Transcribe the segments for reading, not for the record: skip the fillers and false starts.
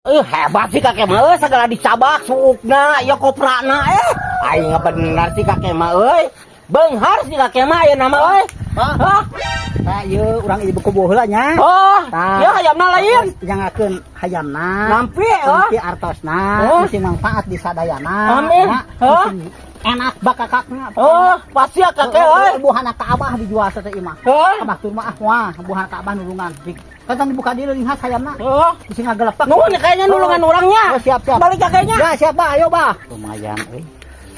Hebat sih kakek mah segala dicabak suukna ya koprana aing bener sih kakek mah beunghar sih kakek mah aya nama Hah? Nah, ieu urang ibu kubuh heula nya. Ya hayamna lain Jangakeun hayamna. nampi Nampi artosna, mesti manfaat di sadayana. Amin. Mesti enak bakakakna. Pasti ya kakek Buhana ka Abah dijual teh imah. Abah tur mah wah, buhana ka Abah nulungan. Kan dibuka deui leuwih hayamna. Bisi ngagelepak. nuhun kayaknya nulungan orangnya Siap. balik kakeknya Ya, siap Bah, ayo Bah. Lumayan euy.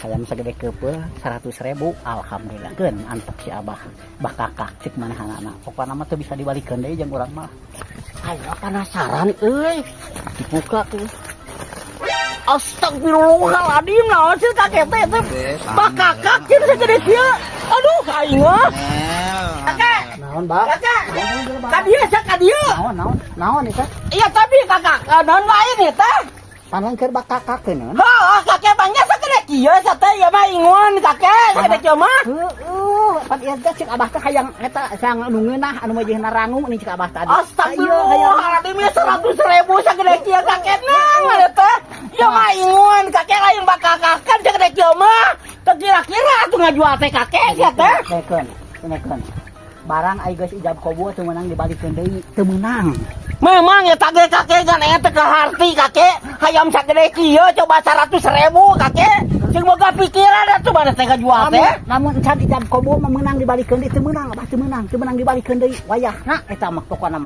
Hayam sagede keupeuh 100.000, alhamdulillah. Keun antep si Abah. Bah kakak cik manehanana. Pokona mah teu bisa dibalikeun deui jeung urang mah. ayo penasaran dibuka tuh Astagfirullahaladzim naon sih kakek teh bakakak kieu segede kieu aduh aing mah kakek Naon, Bah? kakek kadieu sak kadieu Naon eta? iya tapi kakak naon lain ya teh Panon keur bakakakeun. kakek bangnya segede kieu sateh ya mah ingon kakek segede kieu mah Pan ieu teh cik Abah teh hayang eta sang nu ngeunah anu majihna rangu nih cik Abah tadi. Astagfirullahaladzim ya 100.000 segede kieu kakek nang ya teh ya mah ingon kakek lain bakakakan segede kieu mah teu kira-kira atuh ngajual teh kakek sia teh Tenekeun. Barang ai geus ijab qabul teu meunang dibalikeun deui, teu meunang. memang ya tage kakek kan eta ke harti kakek hayam sagede kieu coba 100.000 kakek sing boga pikiran atuh mana teh ngajual teh Namun encan ijab qabul mah meunang dibalikeun deui, teu meunang Abah teu meunang dibalikeun deui. Wayahna eta mah pokona.